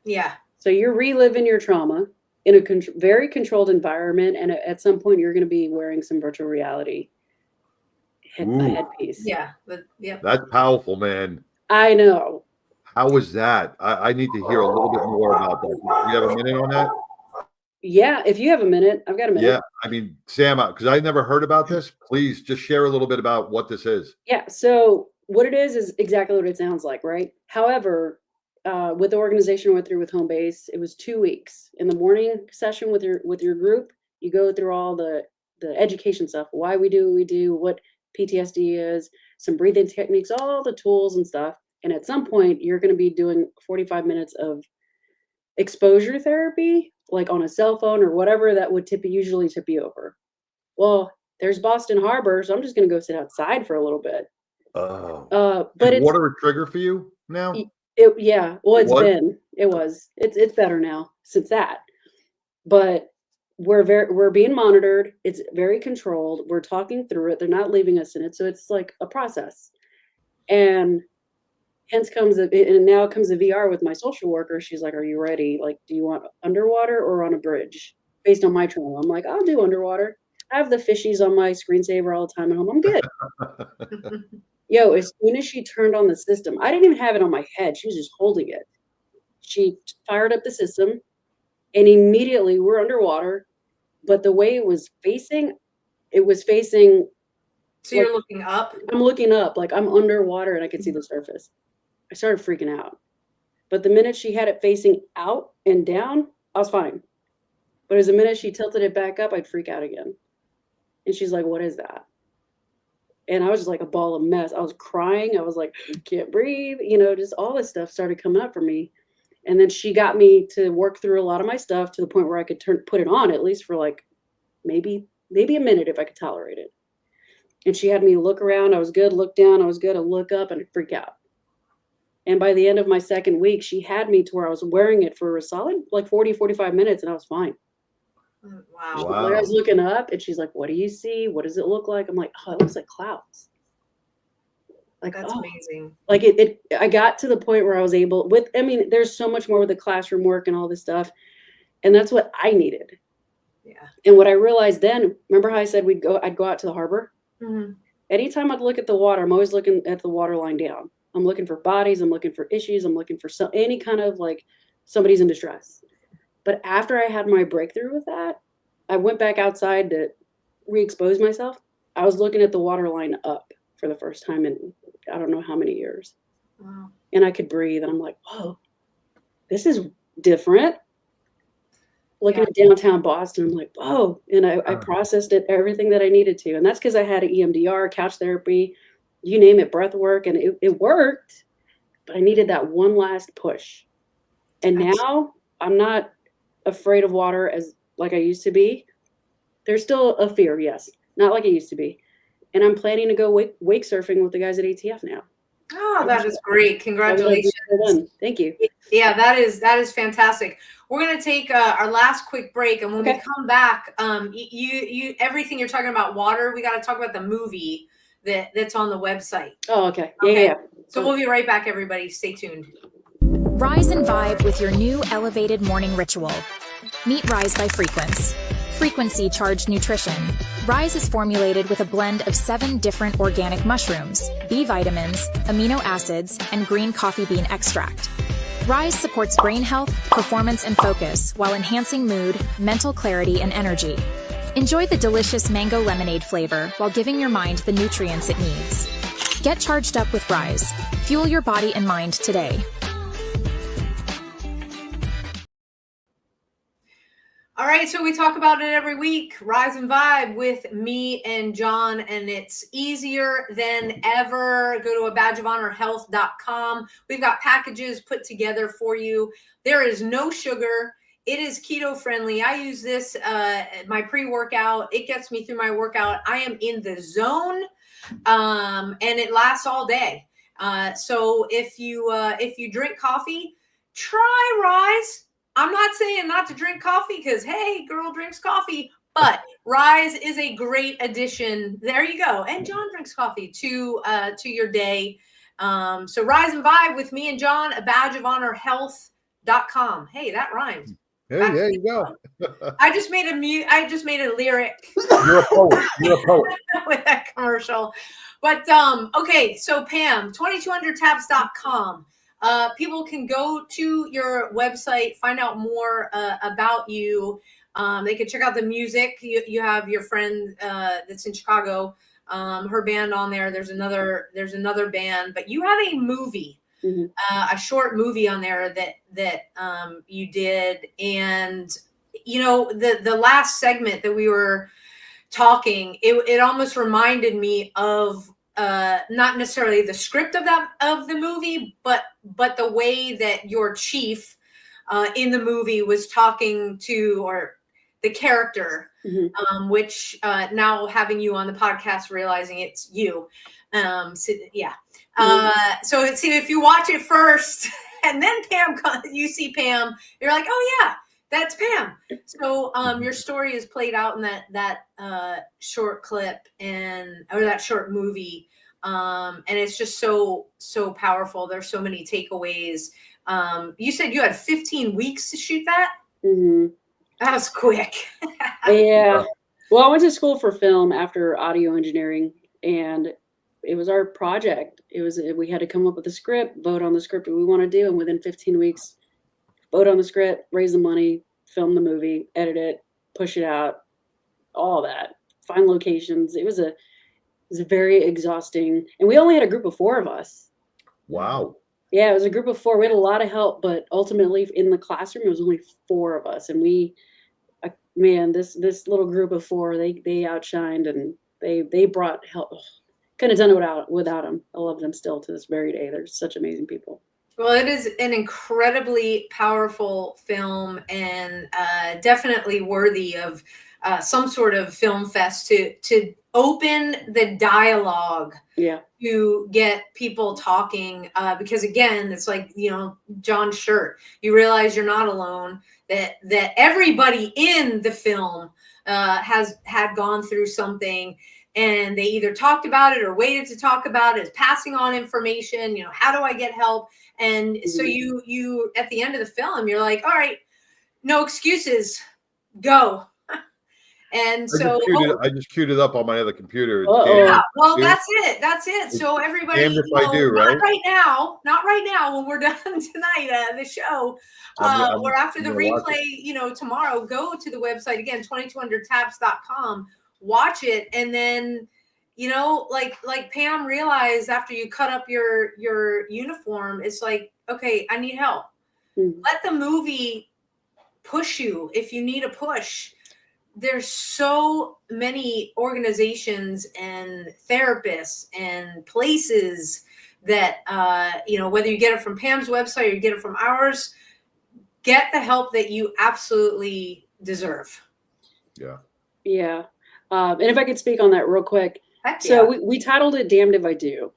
Yeah. So you're reliving your trauma in a very controlled environment, and at some point you're going to be wearing some virtual reality headpiece. Yeah. That's powerful, man. I know. How was that? I need to hear a little bit more about that. Do you have a minute on that? Yeah, if you have a minute, I've got a minute. Yeah, Sam, because I never heard about this, please just share a little bit about what this is. Yeah, so what it is exactly what it sounds like, right? However, with the organization I went through with Home Base, it was 2 weeks. In the morning session with your group, you go through all the education stuff, why we do what we do, what PTSD is, some breathing techniques, all the tools and stuff. And at some point, you're going to be doing 45 minutes of exposure therapy, like on a cell phone or whatever that would usually tip you over. Well, there's Boston Harbor, so I'm just going to go sit outside for a little bit. Oh. But is water a trigger for you now? It's better now since that. But we're being monitored. It's very controlled. We're talking through it. They're not leaving us in it. So it's like a process. And now comes the VR with my social worker. She's like, are you ready? Like, do you want underwater or on a bridge? Based on my trauma. I'm like, I'll do underwater. I have the fishies on my screensaver all the time at home. I'm good. Yo, as soon as she turned on the system, I didn't even have it on my head. She was just holding it. She fired up the system, and immediately we're underwater. But the way it was facing. So you're looking up? I'm looking up, like I'm underwater and I can see the surface. I started freaking out. But the minute she had it facing out and down, I was fine. But as the minute she tilted it back up, I'd freak out again. And she's like, what is that? And I was just like a ball of mess. I was crying. I was like, can't breathe. Just all this stuff started coming up for me. And then she got me to work through a lot of my stuff to the point where I could put it on at least for like maybe a minute if I could tolerate it. And she had me look around. I was good. Look down. I was good. I look up and I'd freak out. And by the end of my second week, she had me to where I was wearing it for a solid like 40, 45 minutes and I was fine. Wow. I was looking up and she's like, what do you see? What does it look like? I'm like, oh, it looks like clouds. Like, That's amazing. Like I got to the point where I was able there's so much more with the classroom work and all this stuff. And that's what I needed. Yeah. And what I realized then, remember how I said I'd go out to the harbor? Mm-hmm. Anytime I'd look at the water, I'm always looking at the water line down. I'm looking for bodies. I'm looking for issues. I'm looking for any kind of like somebody's in distress. But after I had my breakthrough with that, I went back outside to re-expose myself. I was looking at the water line up for the first time in I don't know how many years. Wow. And I could breathe. And I'm like, whoa, this is different. Looking at downtown Boston, I'm like, whoa. And I processed it, everything that I needed to. And that's because I had an EMDR, couch therapy, you name it, breath work. And it worked. But I needed that one last push. And now I'm not afraid of water as like I used to be. There's still a fear, yes. Not like it used to be. And I'm planning to go wake surfing with the guys at ATF now. Oh, that is great. Congratulations. Thank you. Yeah, that is fantastic. We're going to take our last quick break. And when we come back, you everything you're talking about water, we got to talk about the movie that's on the website. Oh, okay. Yeah. So we'll be right back, everybody. Stay tuned. Rise and vibe with your new elevated morning ritual. Meet Rise by Frequence. Frequency-charged nutrition. Rise is formulated with a blend of 7 different organic mushrooms, B vitamins, amino acids, and green coffee bean extract. Rise supports brain health, performance, and focus while enhancing mood, mental clarity, and energy. Enjoy the delicious mango lemonade flavor while giving your mind the nutrients it needs. Get charged up with Rise. Fuel your body and mind today. All right, so we talk about it every week, Rise and Vibe with me and John, and it's easier than ever. Go to abadgeofhonorhealth.com. We've got packages put together for you. There is no sugar. It is keto friendly. I use this, my pre-workout. It gets me through my workout. I am in the zone, and it lasts all day. So if you drink coffee, try Rise. I'm not saying not to drink coffee because, hey, girl drinks coffee, but Rise is a great addition. There you go. And John drinks coffee to your day. So Rise and Vibe with me and John, abadgeofhonorhealth.com. Hey, that rhymed. Hey, there you go. I just made a lyric. You're a poet. You're a poet. With that commercial. But, okay, so Pam, 2200tabs.com. People can go to your website, find out more about you. They can check out the music. You have your friend that's in Chicago, her band on there. There's another band, but you have a movie, a short movie on there that you did. And the last segment that we were talking, it almost reminded me of not necessarily the script of the movie, but the way that your chief in the movie was talking to, or the character, which now having you on the podcast, realizing it's you. So see, if you watch it first and then Pam, you see Pam, you're like, oh yeah, that's Pam. So your story is played out in that short clip or that short movie. And it's just so powerful. There's so many takeaways. You said you had 15 weeks to shoot that? Mm-hmm. That was quick. Yeah. Well, I went to school for film after audio engineering, and it was our project. We had to come up with a script, vote on the script that we want to do, and within 15 weeks, vote on the script, raise the money, film the movie, edit it, push it out, all that. Find locations. It was very exhausting. And we only had a group of 4 of us. Wow. Yeah, it was a group of 4. We had a lot of help, but ultimately in the classroom, it was only 4 of us. And this little group of 4, they outshined, and they brought help. Couldn't have done it without them. I love them still to this very day. They're such amazing people. Well, it is an incredibly powerful film, and definitely worthy of some sort of film fest to open the dialogue. Yeah. To get people talking, because again, it's like, John's shirt. You realize you're not alone. That everybody in the film had gone through something. and they either talked about it or waited to talk about it, is passing on information, how do I get help? And so you at the end of the film, you're like, all right, no excuses, go. And so I just queued it up on my other computer. yeah, well, that's it. So everybody, damned if I do, not right? not right now when we're done tonight, the show, or after the replay, tomorrow, go to the website again, 2200taps.com, watch it. And then, like Pam realized after you cut up your uniform, it's like, okay, I need help. Let the movie push you if you need a push. There's so many organizations and therapists and places that, whether you get it from Pam's website or you get it from ours, get the help that you absolutely deserve. Yeah. Yeah. And if I could speak on that real quick. Heck so yeah. we titled it Damned If I Do,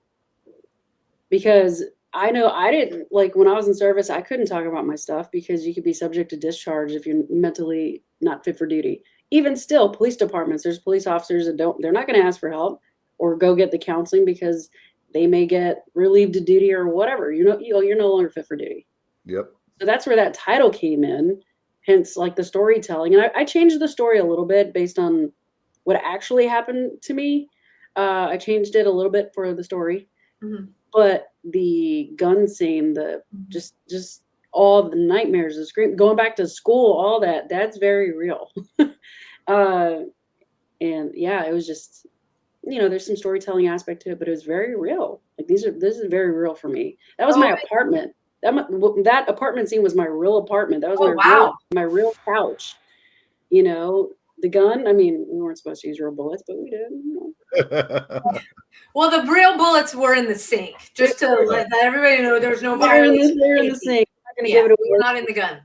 because I know I didn't, like, when I was in service, I couldn't talk about my stuff because you could be subject to discharge if you're mentally not fit for duty. Even still, police departments, there's police officers that they're not going to ask for help or go get the counseling because they may get relieved of duty or whatever. You're no longer fit for duty. Yep. So that's where that title came in, hence like the storytelling. And I changed the story a little bit based on what actually happened to me. I changed it a little bit for the story, but the gun scene, just all the nightmares, the scream, going back to school, all that's very real. And yeah, it was just, there's some storytelling aspect to it, but it was very real. Like this is very real for me. That was my apartment. That apartment scene was my real apartment. That was my real couch. The gun, I mean, we weren't supposed to use real bullets, but we did. Well, the real bullets were in the sink, just to let everybody know there's no violence. They're in the sink. I'm not gonna give it away. We're not in the gun.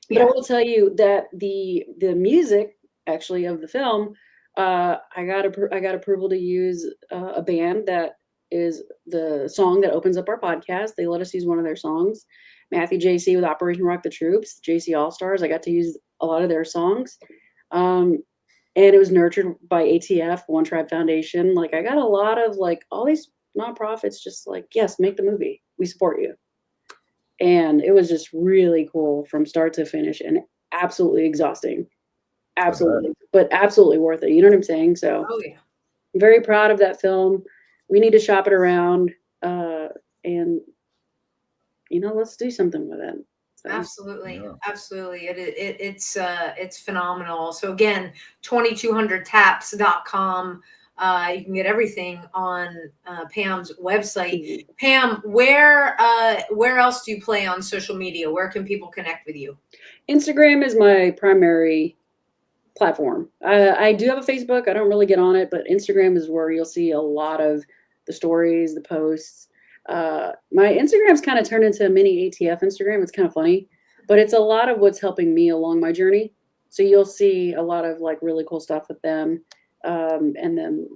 But I will tell you that the music actually of the film, I got approval to use a band that is the song that opens up our podcast. They let us use one of their songs. Matthew JC with Operation Rock the Troops, JC All Stars. I got to use a lot of their songs. And it was nurtured by ATF, One Tribe Foundation. Like, I got a lot of all these nonprofits just like, yes, make the movie. We support you. And it was just really cool from start to finish and absolutely exhausting. Absolutely. But absolutely worth it. You know what I'm saying? So I'm very proud of that film. We need to shop it around. And, let's do something with it. So. Absolutely. It's phenomenal. So again, 2200taps.com. You can get everything on Pam's website. Pam, where else do you play on social media? Where can people connect with you? Instagram is my primary platform. I do have a Facebook. I don't really get on it, but Instagram is where you'll see a lot of the stories, the posts. My Instagram's kind of turned into a mini ATF Instagram. It's kind of funny, but it's a lot of what's helping me along my journey. So you'll see a lot of really cool stuff with them. And then,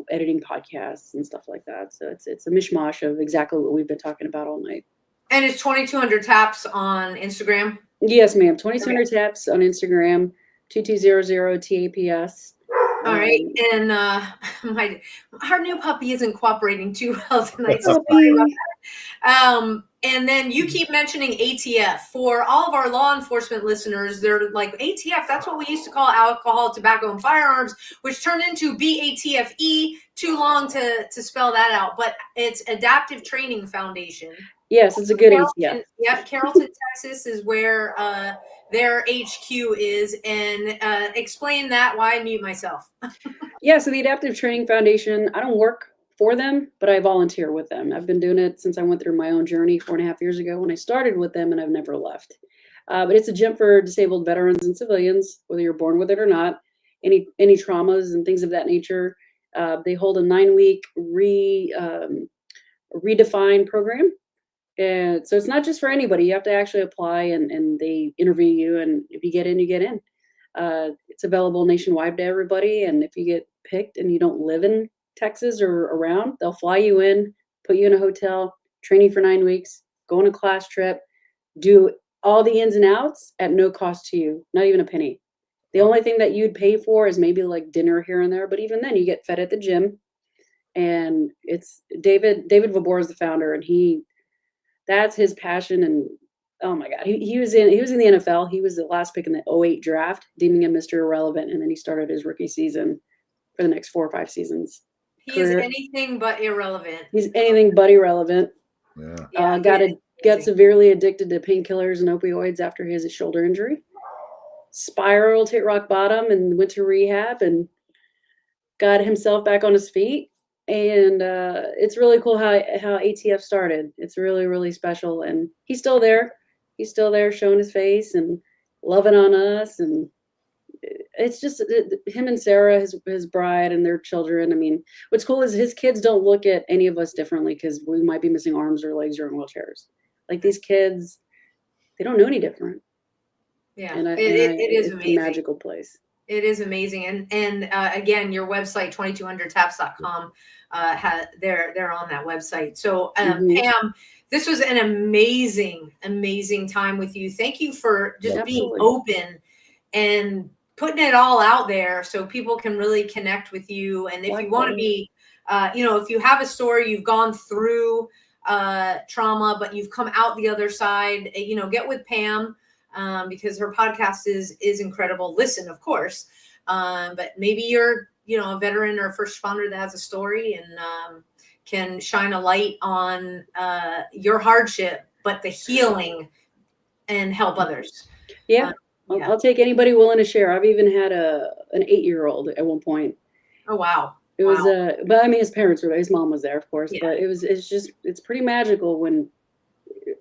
editing podcasts and stuff like that. So it's a mishmash of exactly what we've been talking about all night. And it's 2200 Taps on Instagram? Yes, ma'am. 2200 Taps on Instagram, 2200 TAPS. All right. And our new puppy isn't cooperating too well tonight. So sorry about that. And then you keep mentioning ATF. For all of our law enforcement listeners, they're like, ATF, that's what we used to call alcohol, tobacco, and firearms, which turned into BATFE. Too long to spell that out, but it's Adaptive Training Foundation. Yes, it's a good ATF. Yep, Carrollton, Texas is where their HQ is. And explain that, why I mute myself. Yeah, so the Adaptive Training Foundation, I don't work for them, but I volunteer with them. I've been doing it since I went through my own journey 4.5 years ago when I started with them, and I've never left. But it's a gym for disabled veterans and civilians, whether you're born with it or not, any traumas and things of that nature. They hold a 9-week redefined program. And so it's not just for anybody. You have to actually apply, and they interview you. And if you get in, you get in. It's available nationwide to everybody. And if you get picked and you don't live in Texas or around, they'll fly you in, put you in a hotel, train you for 9 weeks, go on a class trip, do all the ins and outs at no cost to you, not even a penny. The only thing that you'd pay for is maybe like dinner here and there, but even then you get fed at the gym. And it's David Vabor is the founder, and that's his passion. And oh my God, he was in the NFL. He was the last pick in the 2008 draft, deeming him Mr. Irrelevant, and then he started his rookie season for the next 4 or 5 seasons. He is anything but irrelevant. He's anything but irrelevant. Yeah. Got severely addicted to painkillers and opioids after his shoulder injury. Spiraled, hit rock bottom, and went to rehab and got himself back on his feet. And it's really cool how ATF started. It's really, really special. And he's still there. He's still there showing his face and loving on us. And it's just him and Sarah, his bride, and their children. I mean, what's cool is his kids don't look at any of us differently because we might be missing arms or legs or in wheelchairs. Like these kids, they don't know any different. Yeah, And it is amazing. A magical place. It is amazing. And again, your website, 2200taps.com, they're on that website. So Pam, this was an amazing, amazing time with you. Thank you for just being open and putting it all out there so people can really connect with you. And if you want to be, if you have a story, you've gone through trauma, but you've come out the other side, get with Pam. Because her podcast is incredible. Listen, of course, but maybe you're, a veteran or a first responder that has a story and can shine a light on your hardship, but the healing and help others. Yeah, I'll take anybody willing to share. I've even had an 8-year-old at one point. Oh wow! It was, but I mean, his parents were there. His mom was there, of course. Yeah. But it's pretty magical when.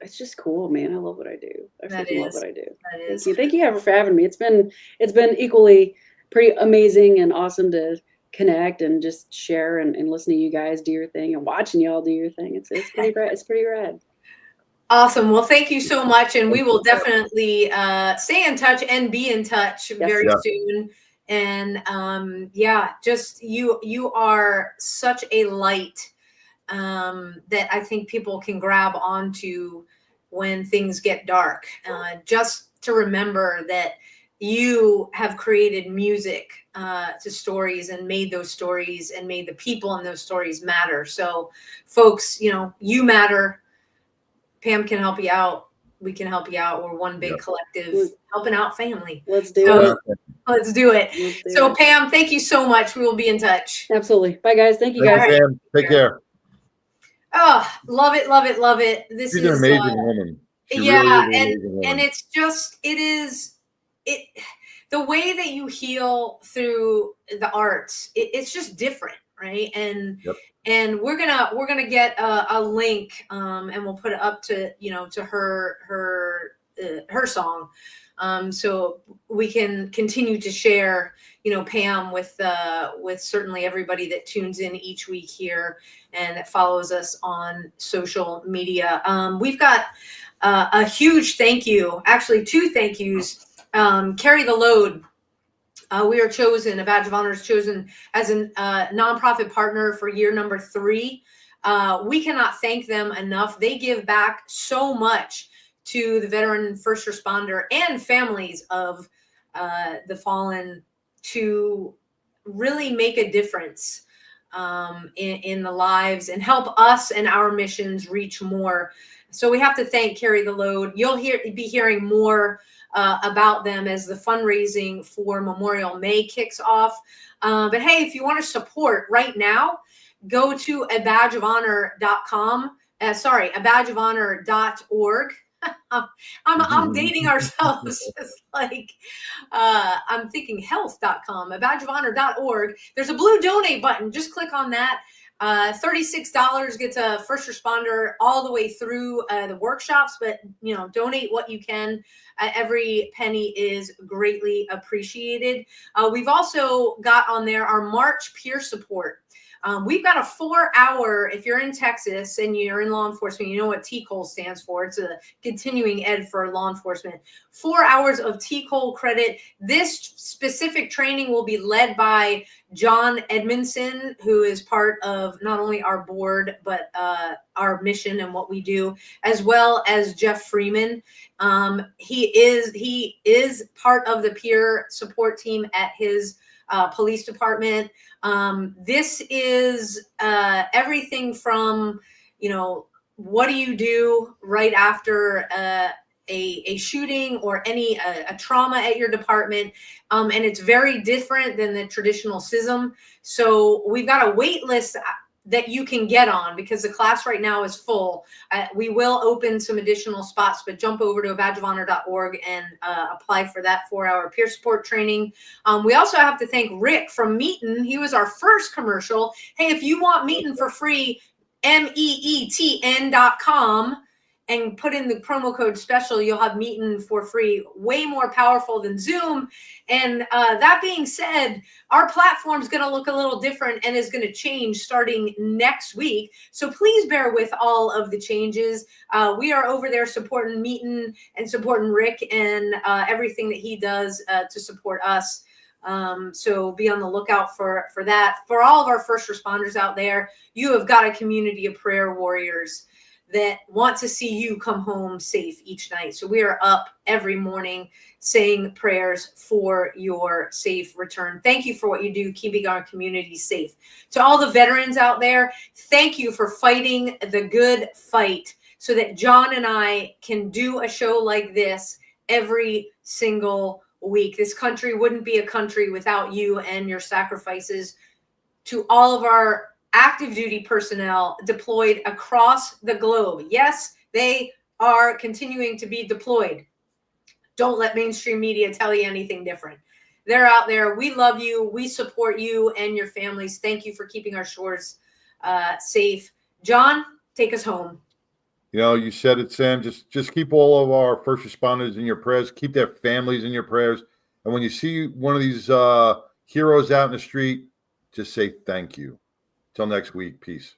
It's just cool, man. I love what I do. I love what I do. That is. Thank you for having me. It's been equally pretty amazing and awesome to connect and just share and listen to you guys do your thing and watching y'all do your thing. It's pretty rad. It's pretty rad. Awesome. Well, thank you so much, and we will definitely stay in touch and be in touch very soon. And just you are such a light. That I think people can grab onto when things get dark. Just to remember that you have created music to stories and made those stories and made the people in those stories matter. So folks, you matter. Pam can help you out. We can help you out. We're one big collective helping out family. Let's do it. Let's do it. So Pam, thank you so much. We will be in touch. Absolutely. Bye guys. Thank you guys. Right. Pam. Take care. Oh, love it, love it, love it. She's an amazing woman. And it's just, the way that you heal through the arts, it's just different, right? And we're gonna get a link, and we'll put it up to to her song, so we can continue to share Pam with certainly everybody that tunes in each week here and that follows us on social media. We've got a huge thank you, actually 2 thank yous. Carry the Load. We are chosen, a badge of honor is chosen as a nonprofit partner for year number 3. We cannot thank them enough. They give back so much to the veteran first responder and families of the fallen to really make a difference in the lives and help us and our missions reach more. So we have to thank Carry the Load. You'll be hearing more about them as the fundraising for Memorial May kicks off. But hey, if you want to support right now, go to abadgeofhonor.com. abadgeofhonor.org. I'm dating ourselves. Just like I'm thinking health.com, abadgeofhonor.org. There's a blue donate button. Just click on that. $36 gets a first responder all the way through the workshops, but donate what you can. Every penny is greatly appreciated. We've also got on there our March peer support. We've got a 4-hour, if you're in Texas and you're in law enforcement, you know what TCOL stands for. It's a continuing ed for law enforcement. 4 hours of TCOL credit. This specific training will be led by John Edmondson, who is part of not only our board, but our mission and what we do, as well as Jeff Freeman. He is part of the peer support team at his police department. This is everything from, what do you do right after a shooting or a trauma at your department. And it's very different than the traditional CISM. So we've got a wait list that you can get on because the class right now is full. We will open some additional spots, but jump over to abadgeofhonor.org and apply for that 4-hour peer support training. We also have to thank Rick from Meetin. He was our first commercial. Hey, if you want Meetin for free, MEETN.com, and put in the promo code special, you'll have Meetin for free. Way more powerful than Zoom. And that being said, our platform is going to look a little different and is going to change starting next week. So please bear with all of the changes. We are over there supporting Meetin and supporting Rick and everything that he does to support us. So be on the lookout for that. For all of our first responders out there, you have got a community of prayer warriors that want to see you come home safe each night. So we are up every morning saying prayers for your safe return. Thank you for what you do, keeping our community safe. To all the veterans out there, thank you for fighting the good fight so that John and I can do a show like this every single week. This country wouldn't be a country without you and your sacrifices. To all of our active duty personnel deployed across the globe. Yes, they are continuing to be deployed. Don't let mainstream media tell you anything different. They're out there. We love you. We support you and your families. Thank you for keeping our shores safe. John, take us home. You said it, Sam. Just keep all of our first responders in your prayers. Keep their families in your prayers. And when you see one of these heroes out in the street, just say thank you. Till next week. Peace.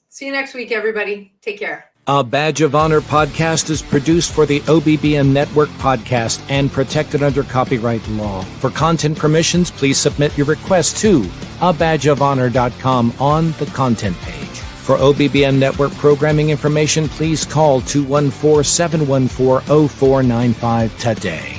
See you next week, everybody. Take care. A Badge of Honor podcast is produced for the OBBM Network podcast and protected under copyright law. For content permissions, please submit your request to abadgeofhonor.com on the content page. For OBBM Network programming information, please call 214-714-0495 today.